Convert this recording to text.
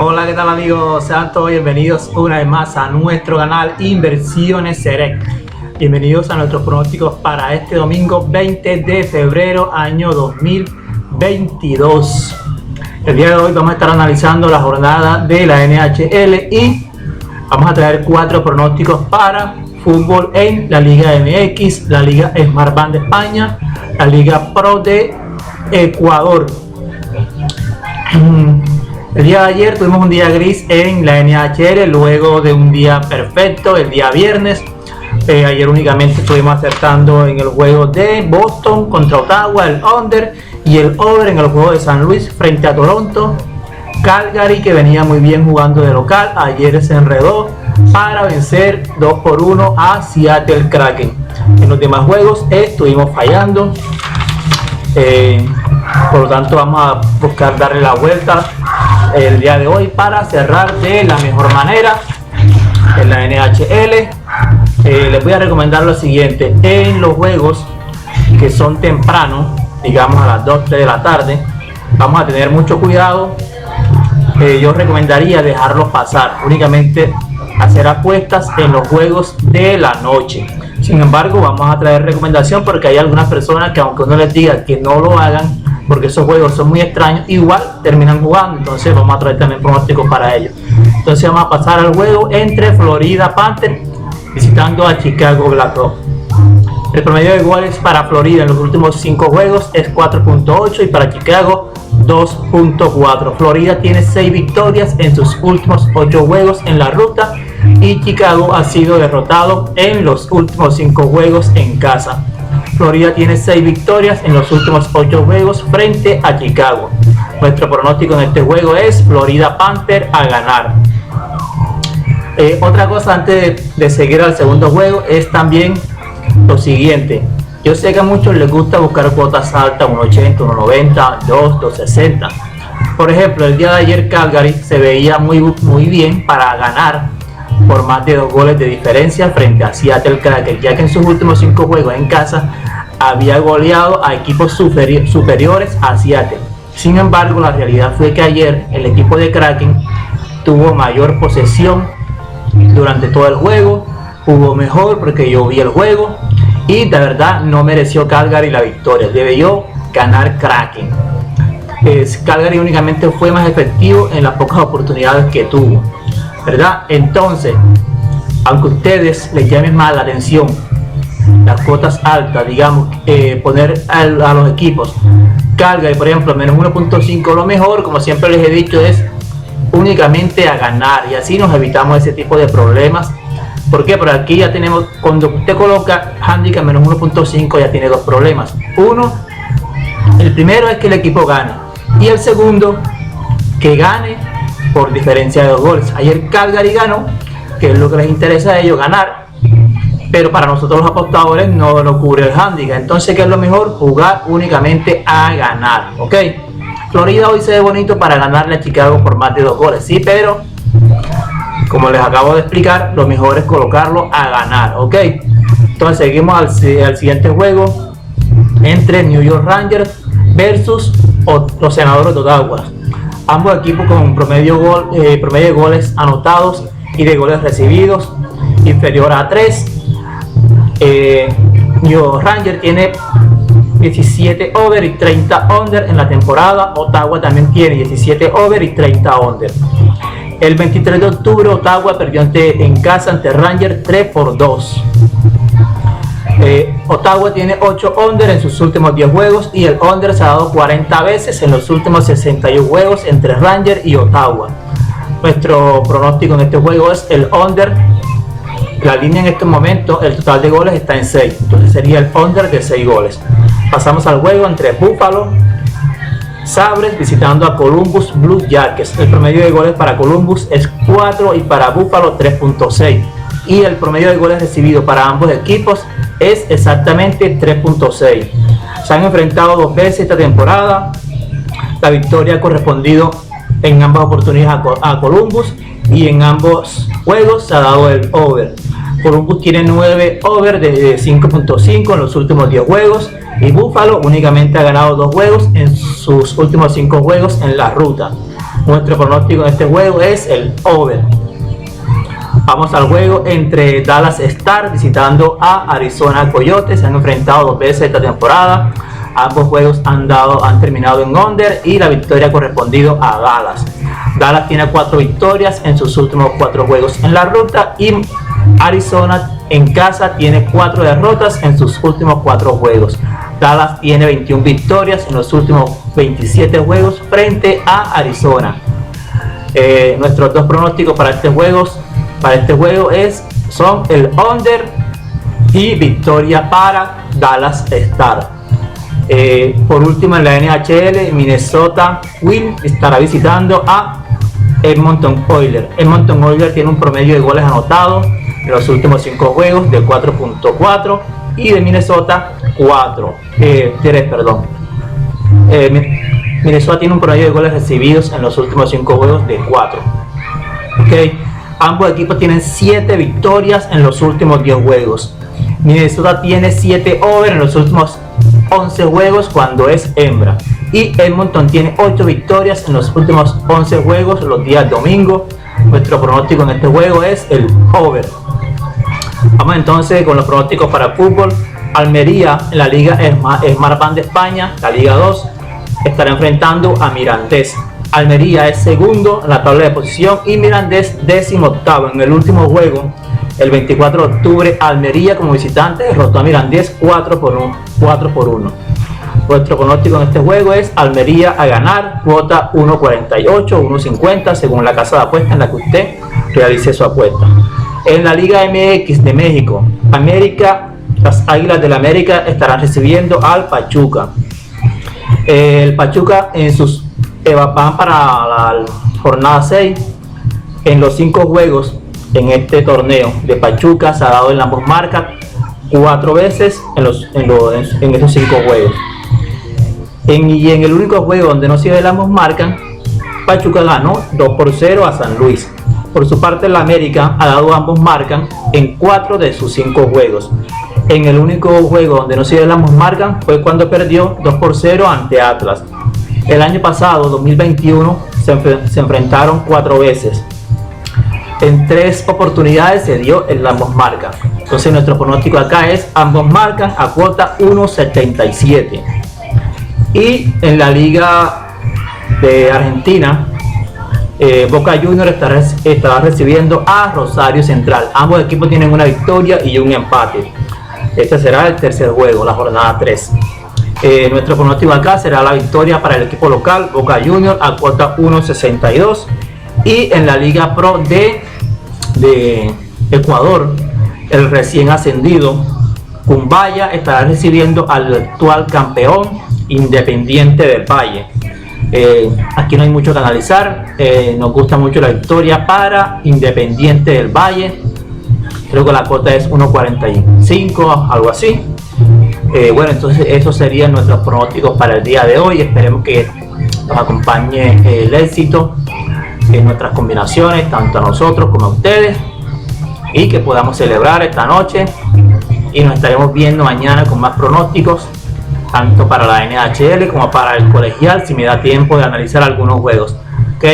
Hola, ¿qué tal amigos? Sean todos bienvenidos una vez más a nuestro canal Inversiones Serec. Bienvenidos a nuestros pronósticos para este domingo 20 de febrero año 2022. El día de hoy vamos a estar analizando la jornada de la NHL y vamos a traer 4 pronósticos para fútbol en la Liga MX, la Liga Smartbank de España, la Liga Pro de Ecuador. El día de ayer tuvimos un día gris en la NHL, luego de un día perfecto el día viernes. Ayer únicamente estuvimos acertando en el juego de Boston contra Ottawa, el under y el over en el juego de San Luis frente a Toronto. Calgary, que venía muy bien jugando de local, ayer se enredó para vencer 2-1 a Seattle Kraken. En los demás juegos estuvimos fallando, por lo tanto vamos a buscar darle la vuelta el día de hoy para cerrar de la mejor manera en la NHL. Les voy a recomendar lo siguiente: en los juegos que son temprano, digamos a las 2-3 de la tarde, vamos a tener mucho cuidado. Yo recomendaría dejarlos pasar, únicamente hacer apuestas en los juegos de la noche. Sin embargo, vamos a traer recomendación porque hay algunas personas que, aunque uno les diga que no lo hagan porque esos juegos son muy extraños, igual terminan jugando. Entonces vamos a traer también pronósticos para ellos. Entonces vamos a pasar al juego entre Florida Panthers visitando a Chicago Blackhawks. El promedio de goles para Florida en los últimos 5 juegos es 4.8 y para Chicago 2.4. Florida tiene 6 victorias en sus últimos 8 juegos en la ruta y Chicago ha sido derrotado en los últimos 5 juegos en casa. Florida tiene 6 victorias en los últimos 8 juegos frente a Chicago. Nuestro pronóstico en este juego es Florida Panthers a ganar. Otra cosa antes de seguir al segundo juego es también lo siguiente. Yo sé que a muchos les gusta buscar cuotas altas, 1.80, 1.90, 2.60. Por ejemplo, el día de ayer Calgary se veía muy bien para ganar por más de 2 goles de diferencia frente a Seattle Kraken, ya que en sus últimos 5 juegos en casa había goleado a equipos superiores a Seattle. Sin embargo, la realidad fue que ayer el equipo de Kraken tuvo mayor posesión durante todo el juego, jugó mejor porque yo vi el juego y de verdad no mereció Calgary la victoria, debió ganar Kraken. Calgary únicamente fue más efectivo en las pocas oportunidades que tuvo, ¿verdad? Entonces, aunque a ustedes les llamen más la atención las cuotas altas, digamos, poner a los equipos Calgary, por ejemplo, menos 1.5, lo mejor, como siempre les he dicho, es únicamente a ganar, y así nos evitamos ese tipo de problemas. ¿Por qué? Porque aquí ya tenemos, cuando usted coloca handicap menos 1.5, ya tiene 2 problemas. El primero es que el equipo gane, y el segundo, que gane por diferencia de 2 goles. Ayer Calgary ganó, que es lo que les interesa a ellos, ganar, pero para nosotros los apostadores no lo cubre el handicap. Entonces, ¿qué es lo mejor? Jugar únicamente a ganar, ¿ok? Florida hoy se ve bonito para ganarle a Chicago por más de 2 goles, sí, pero como les acabo de explicar, lo mejor es colocarlo a ganar, ¿ok? Entonces seguimos al siguiente juego entre New York Rangers versus los Senadores de Ottawa. Ambos equipos con promedio de goles anotados y de goles recibidos inferior a 3. New York Rangers tiene 17 over y 30 under en la temporada. Ottawa también tiene 17 over y 30 under. El 23 de octubre Ottawa perdió en casa ante Rangers 3-2. Ottawa tiene 8 under en sus últimos 10 juegos y el under se ha dado 40 veces en los últimos 61 juegos entre Rangers y Ottawa. Nuestro pronóstico en este juego es el under. La línea en este momento, el total de goles está en 6, entonces sería el under de 6 goles. Pasamos al juego entre Buffalo Sabres visitando a Columbus Blue Jackets. El promedio de goles para Columbus es 4 y para Buffalo 3.6. Y el promedio de goles recibidos para ambos equipos es exactamente 3.6. Se han enfrentado 2 veces esta temporada. La victoria ha correspondido en ambas oportunidades a Columbus y en ambos juegos se ha dado el over. Columbus tiene 9 over de 5.5 en los últimos 10 juegos y Buffalo únicamente ha ganado 2 juegos en sus últimos 5 juegos en la ruta. Nuestro pronóstico en este juego es el over. Vamos al juego entre Dallas Stars visitando a Arizona Coyotes. Se han enfrentado 2 veces esta temporada. Ambos juegos han terminado en under y la victoria ha correspondido a Dallas. Dallas tiene 4 victorias en sus últimos 4 juegos en la ruta y Arizona en casa tiene 4 derrotas en sus últimos 4 juegos. Dallas tiene 21 victorias en los últimos 27 juegos frente a Arizona. Nuestros 2 pronósticos para este juego son el under y victoria para Dallas Stars. Por último, en la NHL, Minnesota Wild estará visitando a Edmonton Oilers. Edmonton Oilers tiene un promedio de goles anotados en los últimos 5 juegos de 4.4 y de Minnesota 3. Minnesota tiene un promedio de goles recibidos en los últimos 5 juegos de 4. Ambos equipos tienen 7 victorias en los últimos 10 juegos. Minnesota tiene 7 over en los últimos 11 juegos cuando es hembra. Y Edmonton tiene 8 victorias en los últimos 11 juegos los días domingo. Nuestro pronóstico en este juego es el over. Vamos entonces con los pronósticos para fútbol. Almería en la Liga Smartbank de España, la Liga 2, estará enfrentando a Mirandés. Almería es segundo en la tabla de posición y Mirandés 18º. En el último juego, el 24 de octubre, Almería como visitante derrotó a Mirandés 4 por 1. Nuestro pronóstico en este juego es Almería a ganar, cuota 1.48, 1.50 según la casa de apuesta en la que usted realice su apuesta. En la Liga MX de México, las Águilas del América estarán recibiendo al Pachuca. El Pachuca van para la jornada 6. En los 5 juegos en este torneo de Pachuca se ha dado en ambos marcas 4 veces en esos 5 juegos. Y en el único juego donde no se dio el ambos marcan, Pachuca ganó 2-0 a San Luis. Por su parte, la América ha dado ambos marcan en 4 de sus 5 juegos. En el único juego donde no se dio el ambos marcan fue cuando perdió 2-0 ante Atlas. El año pasado, 2021, se enfrentaron 4 veces. En 3 oportunidades se dio el ambos marcan. Entonces nuestro pronóstico acá es ambos marcan a cuota 1.77. Y en la Liga de Argentina, Boca Juniors estará recibiendo a Rosario Central. Ambos equipos tienen una victoria y un empate. Este será el tercer juego, la jornada 3. Nuestro pronóstico acá será la victoria para el equipo local, Boca Juniors, a cuota 1.62. Y en la Liga Pro de Ecuador, el recién ascendido Cumbaya estará recibiendo al actual campeón Independiente del Valle. Aquí no hay mucho que analizar. Nos gusta mucho la victoria para Independiente del Valle. Creo que la cuota es 1.45, algo así. Bueno, entonces esos serían nuestros pronósticos para el día de hoy. Esperemos que nos acompañe el éxito en nuestras combinaciones, tanto a nosotros como a ustedes, y que podamos celebrar esta noche. Y nos estaremos viendo mañana con más pronósticos, tanto para la NHL como para el colegial, si me da tiempo de analizar algunos juegos. Ok,